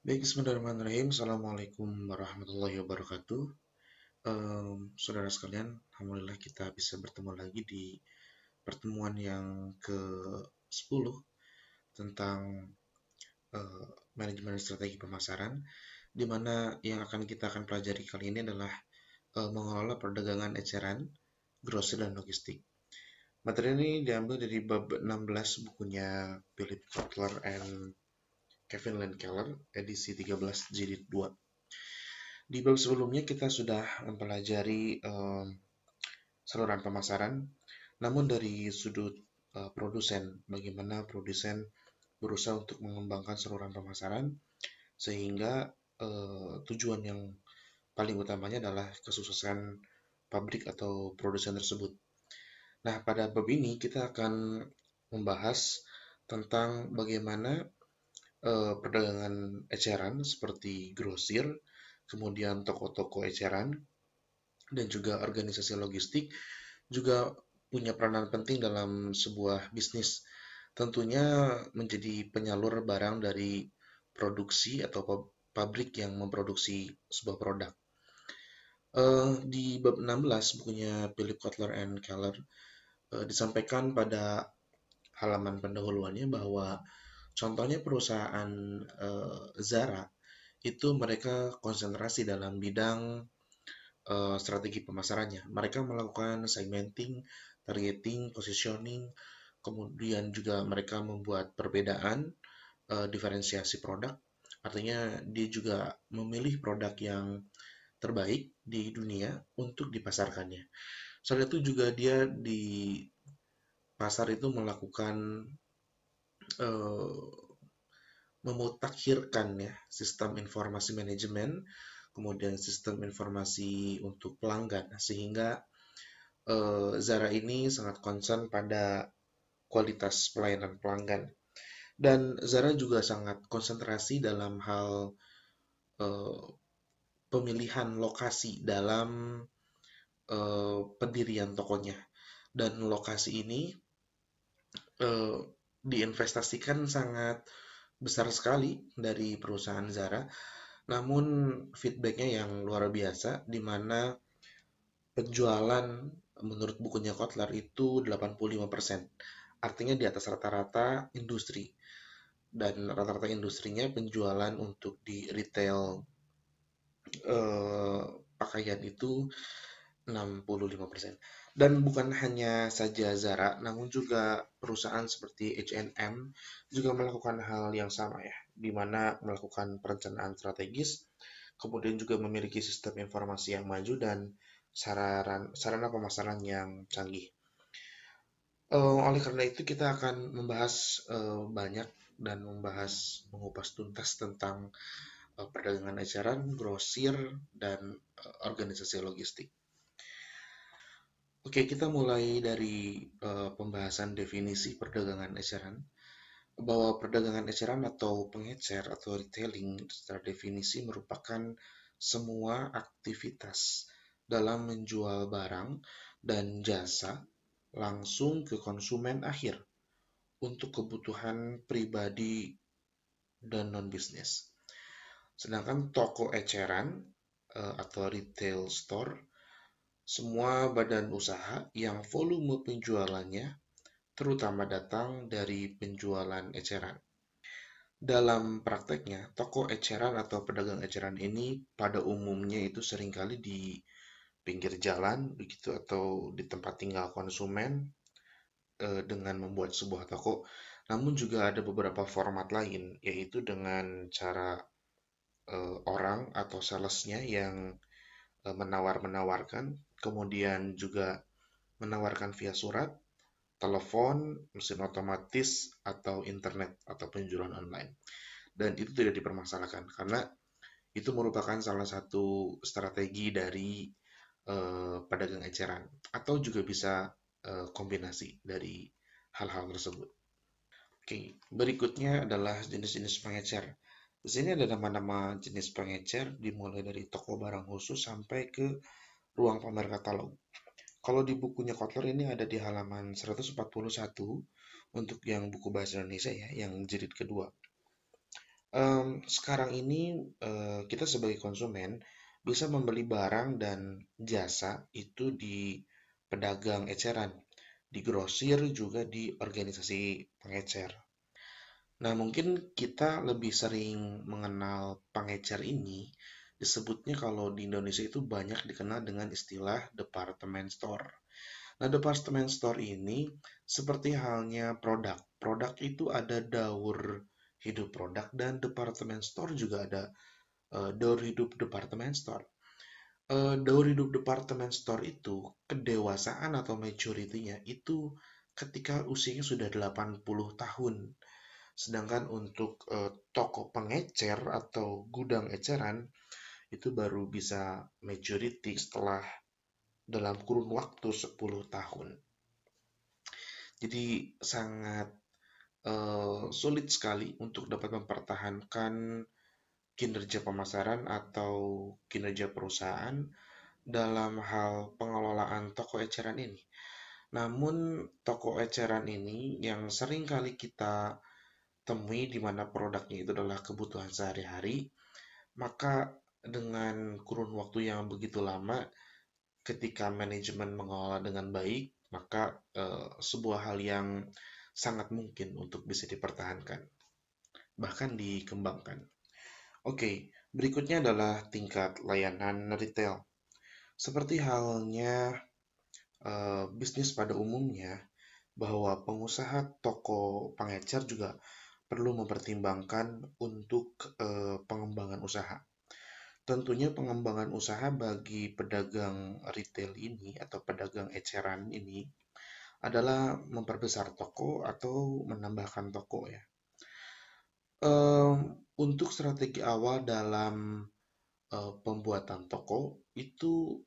Baik, bismillahirrahmanirrahim. Assalamualaikum warahmatullahi wabarakatuh. Saudara sekalian, alhamdulillah kita bisa bertemu lagi di pertemuan yang ke-10 tentang eh, manajemen strategi pemasaran, di mana yang kita akan pelajari kali ini adalah mengelola perdagangan eceran, grosir, dan logistik. Materi ini diambil dari bab 16 bukunya Philip Kotler and Kevin Landkeller, edisi 13 jilid 2. Di bab sebelumnya kita sudah mempelajari saluran pemasaran, namun dari sudut produsen, bagaimana produsen berusaha untuk mengembangkan saluran pemasaran sehingga tujuan yang paling utamanya adalah kesuksesan pabrik atau produsen tersebut. Nah, pada bab ini kita akan membahas tentang bagaimana perdagangan eceran seperti grosir, kemudian toko-toko eceran, dan juga organisasi logistik juga punya peranan penting dalam sebuah bisnis. Tentunya menjadi penyalur barang dari produksi atau pabrik yang memproduksi sebuah produk. Di bab 16 bukunya Philip Kotler and Keller disampaikan pada halaman pendahuluannya bahwa contohnya perusahaan Zara itu mereka konsentrasi dalam bidang strategi pemasarannya. Mereka melakukan segmenting, targeting, positioning, kemudian juga mereka membuat perbedaan, diferensiasi produk. Artinya dia juga memilih produk yang terbaik di dunia untuk dipasarkannya. Selain itu juga dia di pasar itu melakukan eh, memutakhirkan ya sistem informasi manajemen, kemudian sistem informasi untuk pelanggan, sehingga Zara ini sangat concern pada kualitas pelayanan pelanggan. Dan Zara juga sangat konsentrasi dalam hal eh, pemilihan lokasi dalam pendirian tokonya. Dan lokasi ini eh, diinvestasikan sangat besar sekali dari perusahaan Zara. Namun feedbacknya yang luar biasa, di mana penjualan menurut bukunya Kotler itu 85%. Artinya di atas rata-rata industri. Dan rata-rata industrinya penjualan untuk di retail eh, pakaian itu 65%. Dan bukan hanya saja Zara, namun juga perusahaan seperti H&M juga melakukan hal yang sama ya, di mana melakukan perencanaan strategis, kemudian juga memiliki sistem informasi yang maju dan sarana pemasaran yang canggih. Oleh karena itu kita akan membahas banyak dan mengupas tuntas tentang perdagangan eceran, grosir, dan organisasi logistik. Oke, kita mulai dari pembahasan definisi perdagangan eceran. Bahwa perdagangan eceran atau pengecer atau retailing secara definisi merupakan semua aktivitas dalam menjual barang dan jasa langsung ke konsumen akhir untuk kebutuhan pribadi dan non-bisnis. Sedangkan toko eceran atau retail store semua badan usaha yang volume penjualannya terutama datang dari penjualan eceran. Dalam prakteknya, toko eceran atau pedagang eceran ini pada umumnya itu seringkali di pinggir jalan begitu atau di tempat tinggal konsumen dengan membuat sebuah toko. Namun juga ada beberapa format lain, yaitu dengan cara orang atau salesnya yang menawar-menawarkan, kemudian juga menawarkan via surat, telepon, mesin otomatis, atau internet atau penjualan online. Dan itu tidak dipermasalahkan karena itu merupakan salah satu strategi dari pedagang eceran atau juga bisa kombinasi dari hal-hal tersebut. Oke, berikutnya adalah jenis-jenis pengecer. Di sini ada nama-nama jenis pengecer dimulai dari toko barang khusus sampai ke ruang pamer katalog. Kalau di bukunya Kotler ini ada di halaman 141 untuk yang buku bahasa Indonesia ya, yang jilid kedua. Sekarang ini kita sebagai konsumen bisa membeli barang dan jasa itu di pedagang eceran, di grosir juga di organisasi pengecer. Nah, mungkin kita lebih sering mengenal pengecer ini disebutnya kalau di Indonesia itu banyak dikenal dengan istilah department store. Nah, department store ini seperti halnya produk. Produk itu ada daur hidup produk dan department store juga ada daur hidup department store. Daur hidup department store itu kedewasaan atau maturity-nya itu ketika usianya sudah 80 tahun. Sedangkan untuk toko pengecer atau gudang eceran itu baru bisa maturity setelah dalam kurun waktu 10 tahun. Jadi sangat sulit sekali untuk dapat mempertahankan kinerja pemasaran atau kinerja perusahaan dalam hal pengelolaan toko eceran ini. Namun toko eceran ini yang sering kali kita temui di mana produknya itu adalah kebutuhan sehari-hari, maka dengan kurun waktu yang begitu lama, ketika manajemen mengelola dengan baik, maka sebuah hal yang sangat mungkin untuk bisa dipertahankan, bahkan dikembangkan. Oke, berikutnya adalah tingkat layanan retail. Seperti halnya bisnis pada umumnya, bahwa pengusaha toko pengecer juga perlu mempertimbangkan untuk pengembangan usaha. Tentunya pengembangan usaha bagi pedagang retail ini atau pedagang eceran ini adalah memperbesar toko atau menambahkan toko ya. Untuk strategi awal dalam pembuatan toko itu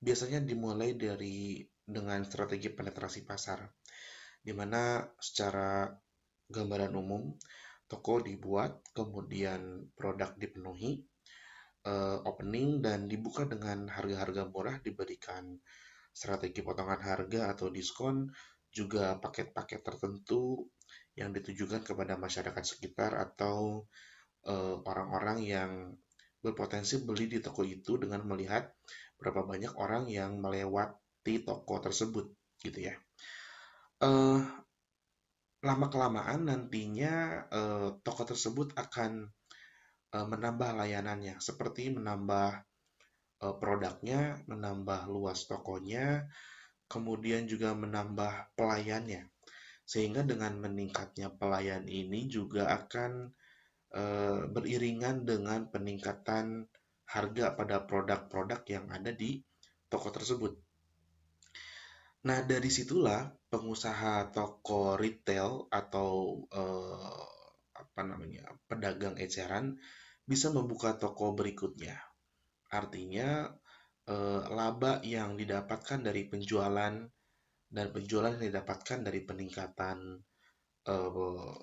biasanya dimulai dengan strategi penetrasi pasar, di mana secara gambaran umum toko dibuat, kemudian produk dipenuhi, opening dan dibuka dengan harga-harga murah, diberikan strategi potongan harga atau diskon, juga paket-paket tertentu yang ditujukan kepada masyarakat sekitar atau orang-orang yang berpotensi beli di toko itu dengan melihat berapa banyak orang yang melewati toko tersebut, gitu ya. Lama-kelamaan nantinya toko tersebut akan menambah layanannya, seperti menambah produknya, menambah luas tokonya, kemudian juga menambah pelayannya. Sehingga dengan meningkatnya pelayan ini juga akan beriringan dengan peningkatan harga pada produk-produk yang ada di toko tersebut. Nah, dari situlah pengusaha toko retail atau pedagang eceran bisa membuka toko berikutnya. Artinya laba yang didapatkan dari penjualan dan penjualan yang didapatkan dari peningkatan eh,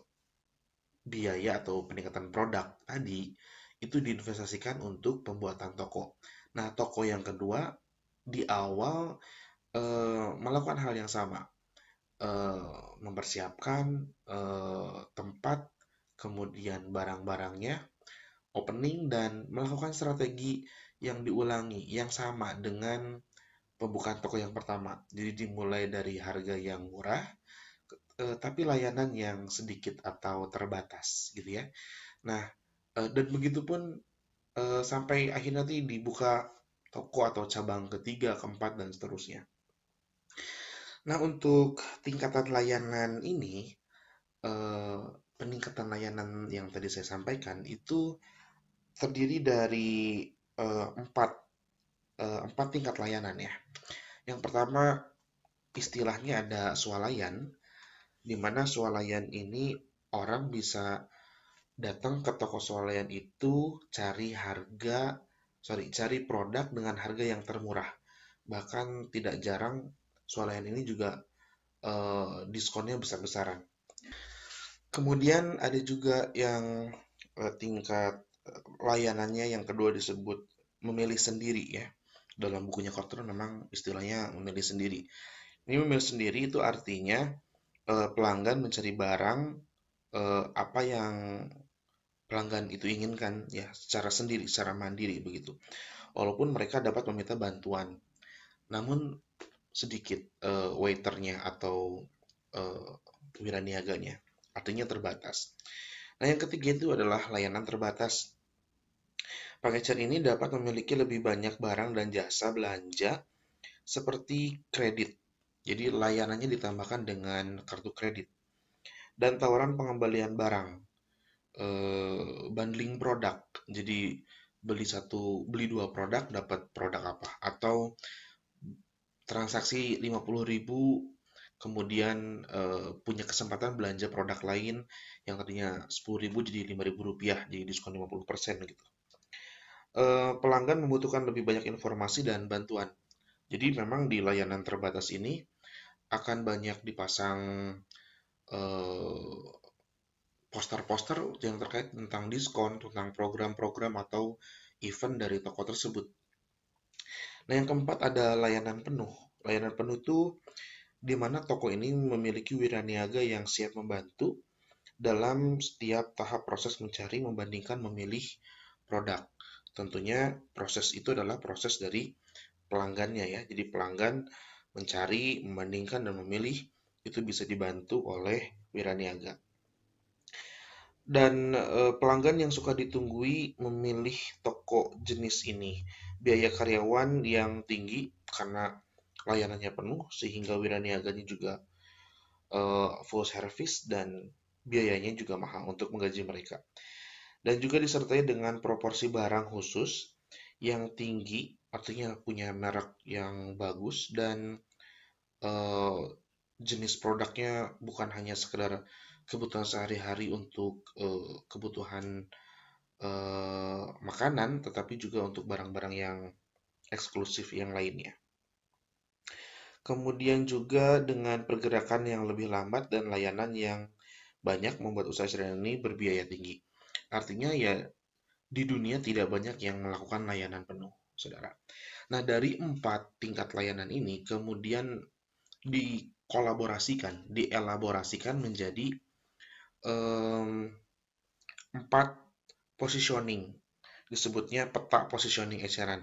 biaya atau peningkatan produk tadi itu diinvestasikan untuk pembuatan toko. Nah, toko yang kedua di awal melakukan hal yang sama, mempersiapkan tempat, kemudian barang-barangnya, opening, dan melakukan strategi yang diulangi, yang sama dengan pembukaan toko yang pertama. Jadi dimulai dari harga yang murah, tapi layanan yang sedikit atau terbatas, gitu ya. Nah, dan begitu pun sampai akhirnya nanti dibuka toko atau cabang ketiga, keempat, dan seterusnya. Nah, untuk tingkatan layanan ini, eh, peningkatan layanan yang tadi saya sampaikan itu terdiri dari empat, empat tingkat layanan ya. Yang pertama istilahnya ada swalayan, di mana swalayan ini orang bisa datang ke toko swalayan itu cari produk dengan harga yang termurah. Bahkan tidak jarang swalayan ini juga diskonnya besar-besaran. Kemudian ada juga yang tingkat layanannya yang kedua disebut memilih sendiri ya. Dalam bukunya Kortron memang istilahnya memilih sendiri. Ini memilih sendiri itu artinya pelanggan mencari barang apa yang pelanggan itu inginkan ya secara sendiri, secara mandiri begitu. Walaupun mereka dapat meminta bantuan, namun sedikit waiternya atau uh, wiraniaganya, artinya terbatas. Nah, yang ketiga itu adalah layanan terbatas. Pengecer ini dapat memiliki lebih banyak barang dan jasa belanja seperti kredit. Jadi layanannya ditambahkan dengan kartu kredit dan tawaran pengembalian barang, bundling produk. Jadi beli dua produk dapat produk apa, atau transaksi 50.000 kemudian punya kesempatan belanja produk lain yang tadinya 10.000 jadi 5.000 rupiah, jadi diskon 50% gitu. Pelanggan membutuhkan lebih banyak informasi dan bantuan. Jadi memang di layanan terbatas ini akan banyak dipasang eh, poster-poster yang terkait tentang diskon, tentang program-program atau event dari toko tersebut. Nah, yang keempat ada layanan penuh. Layanan penuh itu di mana toko ini memiliki wiraniaga yang siap membantu dalam setiap tahap proses mencari, membandingkan, memilih produk. Tentunya proses itu adalah proses dari pelanggannya ya. Jadi pelanggan mencari, membandingkan, dan memilih itu bisa dibantu oleh wiraniaga. Dan pelanggan yang suka ditunggui memilih toko jenis ini. Biaya karyawan yang tinggi karena layanannya penuh sehingga wiraniaganya juga full service dan biayanya juga mahal untuk menggaji mereka. Dan juga disertai dengan proporsi barang khusus yang tinggi, artinya punya merek yang bagus dan eh, jenis produknya bukan hanya sekedar kebutuhan sehari-hari untuk kebutuhan makanan, tetapi juga untuk barang-barang yang eksklusif yang lainnya. Kemudian juga dengan pergerakan yang lebih lambat dan layanan yang banyak membuat usaha sederhana ini berbiaya tinggi. Artinya ya di dunia tidak banyak yang melakukan layanan penuh, saudara. Nah, dari 4 tingkat layanan ini kemudian dielaborasikan menjadi 4 positioning. Disebutnya peta positioning eceran.